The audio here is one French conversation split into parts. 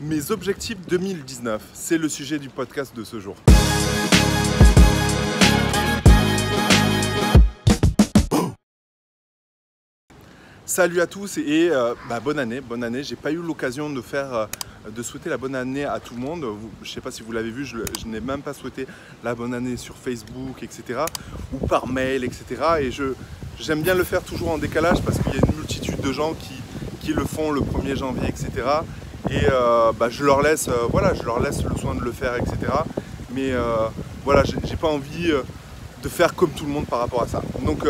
Mes objectifs 2019, c'est le sujet du podcast de ce jour. Salut à tous et bonne année. J'ai pas eu l'occasion de souhaiter la bonne année à tout le monde. Je sais pas si vous l'avez vu, je n'ai même pas souhaité la bonne année sur Facebook, etc. ou par mail, etc. Et j'aime bien le faire toujours en décalage parce qu'il y a une multitude de gens qui le font le 1er janvier, etc. Et je leur laisse le soin de le faire, etc. Mais j'ai pas envie de faire comme tout le monde par rapport à ça. Donc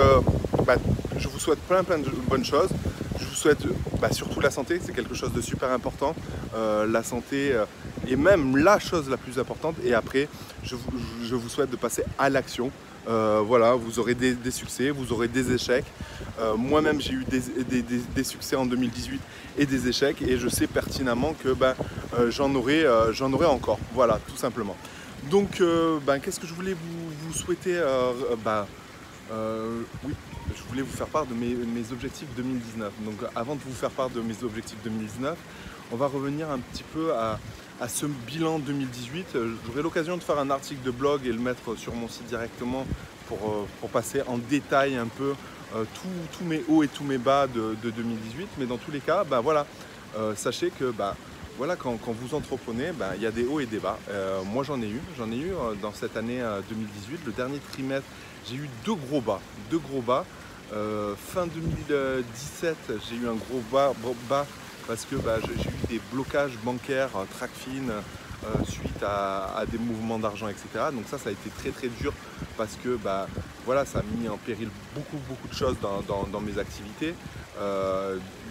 je vous souhaite plein de bonnes choses. Je vous souhaite surtout la santé, c'est quelque chose de super important. La santé est même la chose la plus importante. Et après, je vous souhaite de passer à l'action. Vous aurez des succès, vous aurez des échecs. Moi-même, j'ai eu des succès en 2018 et des échecs. Et je sais pertinemment que j'en aurai encore. Voilà, tout simplement. Donc, qu'est-ce que je voulais vous souhaiter oui, je voulais vous faire part de mes objectifs 2019. Donc avant de vous faire part de mes objectifs 2019, on va revenir un petit peu à ce bilan 2018. J'aurai l'occasion de faire un article de blog et le mettre sur mon site directement pour passer en détail un peu tous mes hauts et tous mes bas de 2018. Mais dans tous les cas, sachez que quand vous entreprenez, il y a des hauts et des bas. Moi j'en ai eu dans cette année 2018. Le dernier trimestre, j'ai eu deux gros bas. Fin 2017, j'ai eu un gros bas parce que j'ai eu des blocages bancaires, Tracfin, suite à des mouvements d'argent, etc. Donc ça a été très dur parce que ça a mis en péril beaucoup de choses dans mes activités.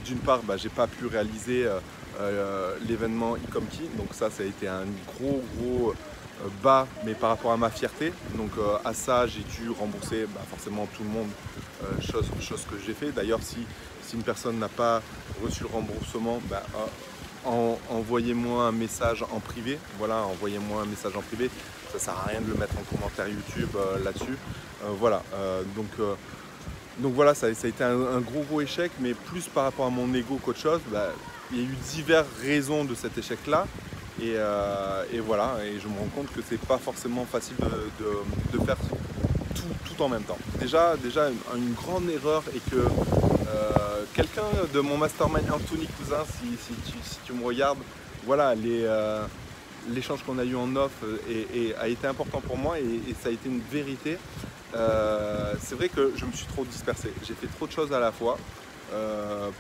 D'une part, j'ai pas pu réaliser l'événement Ecomkey, donc ça a été un gros bas, mais par rapport à ma fierté. Donc à ça, j'ai dû rembourser forcément tout le monde, chose que j'ai fait. D'ailleurs, si une personne n'a pas reçu le remboursement, envoyez-moi un message en privé. Envoyez-moi un message en privé. Ça sert à rien de le mettre en commentaire YouTube là-dessus. Donc voilà, ça a été un gros échec, mais plus par rapport à mon ego qu'autre chose. Il y a eu diverses raisons de cet échec-là. Et je me rends compte que c'est pas forcément facile de faire tout en même temps. Déjà une grande erreur est que quelqu'un de mon mastermind, Anthony Cousin, si tu me regardes, l'échange qu'on a eu en off a été important pour moi et ça a été une vérité. C'est vrai que je me suis trop dispersé, j'ai fait trop de choses à la fois.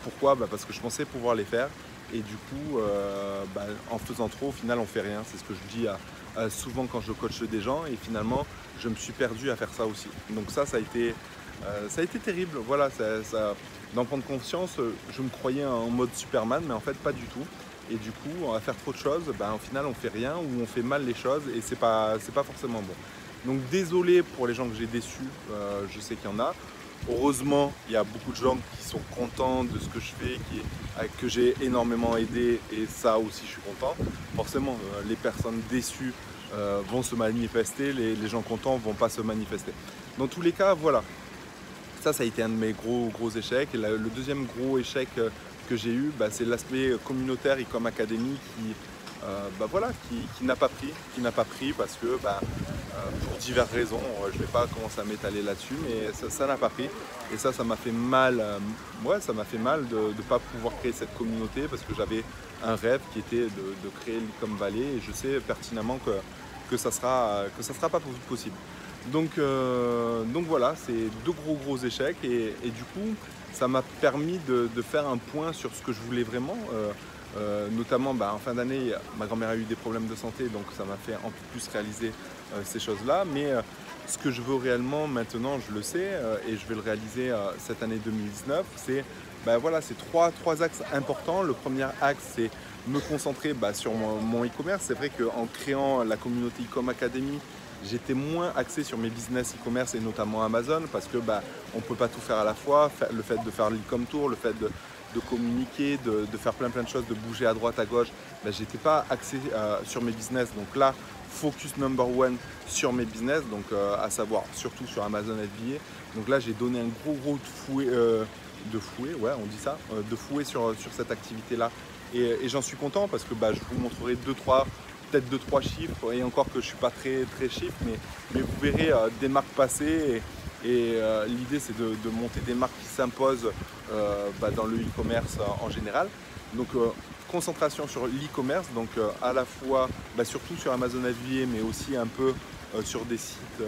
Pourquoi ? Parce que je pensais pouvoir les faire et du coup en faisant trop, au final on fait rien. C'est ce que je dis souvent quand je coach des gens et finalement je me suis perdu à faire ça aussi. Donc ça a été terrible. D'en prendre conscience, je me croyais en mode Superman, mais en fait pas du tout. Et du coup, à faire trop de choses, au final on fait rien ou on fait mal les choses et c'est pas forcément bon. Donc désolé pour les gens que j'ai déçus, je sais qu'il y en a. Heureusement, il y a beaucoup de gens qui sont contents de ce que je fais, que j'ai énormément aidé et ça aussi je suis content. Forcément, les personnes déçues vont se manifester, les gens contents vont pas se manifester. Dans tous les cas, voilà. Ça a été un de mes gros échecs. Et le deuxième gros échec que j'ai eu, c'est l'aspect communautaire Ecom Academy qui n'a pas pris parce que pour diverses raisons, je ne vais pas commencer à m'étaler là-dessus, mais ça n'a pas pris et ça m'a fait mal. Ça m'a fait mal de ne pas pouvoir créer cette communauté parce que j'avais un rêve qui était de créer l'Ecom Valley et je sais pertinemment que ça sera pas possible. Donc voilà, c'est deux gros échecs et du coup ça m'a permis de faire un point sur ce que je voulais vraiment. Notamment en fin d'année, ma grand-mère a eu des problèmes de santé, donc ça m'a fait en plus réaliser ces choses-là. Mais ce que je veux réellement maintenant, je le sais, et je vais le réaliser cette année 2019, c'est trois axes importants. Le premier axe, c'est me concentrer sur mon e-commerce. C'est vrai qu'en créant la communauté Ecom Academy, j'étais moins axé sur mes business e-commerce et notamment Amazon parce que on ne peut pas tout faire à la fois. Le fait de faire l'e-com tour, le fait de communiquer, de faire plein de choses, de bouger à droite, à gauche, j'étais pas axé sur mes business. Donc là, focus number one sur mes business, donc à savoir surtout sur Amazon FBA. Donc là, j'ai donné un gros fouet, on dit ça, de fouet sur cette activité-là et j'en suis content parce que je vous montrerai peut-être deux, trois chiffres, et encore que je ne suis pas très, très chiffre, mais vous verrez des marques passer, et l'idée c'est de monter des marques qui s'imposent dans le e-commerce en général. Donc concentration sur l'e-commerce, donc à la fois surtout sur Amazon FBA, mais aussi un peu sur des sites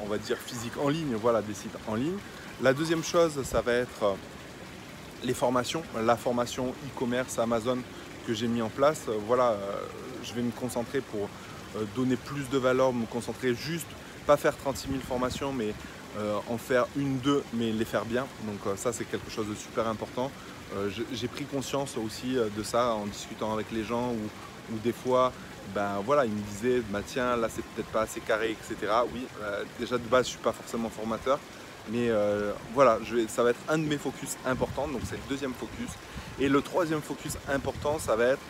on va dire physiques en ligne, voilà, des sites en ligne. La deuxième chose, ça va être les formations, la formation e-commerce Amazon que j'ai mis en place. Voilà, je vais me concentrer pour donner plus de valeur, me concentrer juste, pas faire 36 000 formations, mais en faire une, deux, mais les faire bien. Donc ça, c'est quelque chose de super important. J'ai pris conscience aussi de ça en discutant avec les gens, où des fois, voilà, ils me disaient, tiens, là c'est peut-être pas assez carré, etc. Oui, déjà de base, je suis pas forcément formateur, mais voilà, ça va être un de mes focus importants, donc c'est le deuxième focus. Et le troisième focus important, ça va être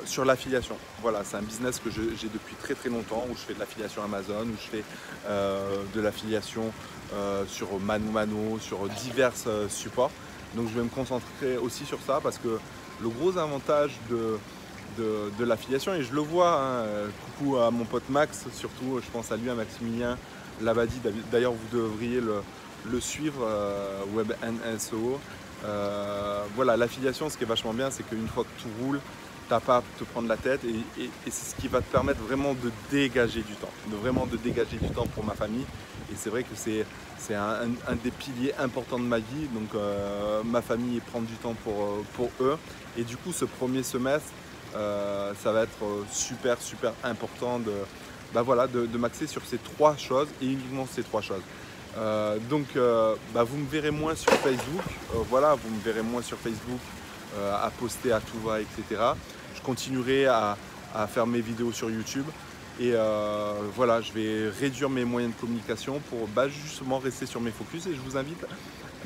sur l'affiliation. Voilà, c'est un business que j'ai depuis très très longtemps, où je fais de l'affiliation Amazon, où je fais de l'affiliation sur Mano Mano, sur divers supports. Donc je vais me concentrer aussi sur ça, parce que le gros avantage de l'affiliation, et je le vois, hein, coucou à mon pote Max, surtout je pense à lui, à Maximilien Labadi, d'ailleurs vous devriez le suivre, WebNSO. Voilà, l'affiliation, ce qui est vachement bien, c'est qu'une fois que tout roule, t'as pas à te prendre la tête, et c'est ce qui va te permettre vraiment de dégager du temps, pour ma famille. Et c'est vrai que c'est un des piliers importants de ma vie, donc ma famille, et prendre du temps pour eux. Et du coup, ce premier semestre, ça va être super important de m'axer sur ces trois choses, et uniquement ces trois choses. Donc vous me verrez moins sur Facebook, voilà, vous me verrez moins sur Facebook à poster à tout va, etc. Je continuerai à faire mes vidéos sur YouTube, et voilà, je vais réduire mes moyens de communication pour justement rester sur mes focus, et je vous invite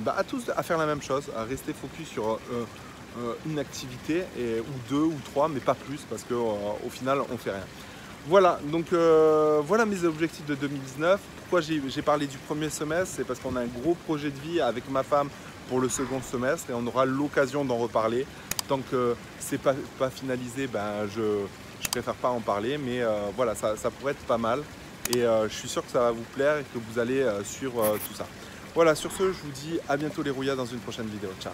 à tous à faire la même chose, à rester focus sur une activité, ou deux ou trois, mais pas plus, parce qu'au final on fait rien. Voilà, donc voilà mes objectifs de 2019. Pourquoi j'ai parlé du premier semestre? C'est parce qu'on a un gros projet de vie avec ma femme pour le second semestre, et on aura l'occasion d'en reparler. Tant que c'est pas finalisé, je préfère pas en parler, mais voilà, ça pourrait être pas mal, et je suis sûr que ça va vous plaire et que vous allez suivre tout ça. Voilà, sur ce, je vous dis à bientôt les rouillas dans une prochaine vidéo. Ciao!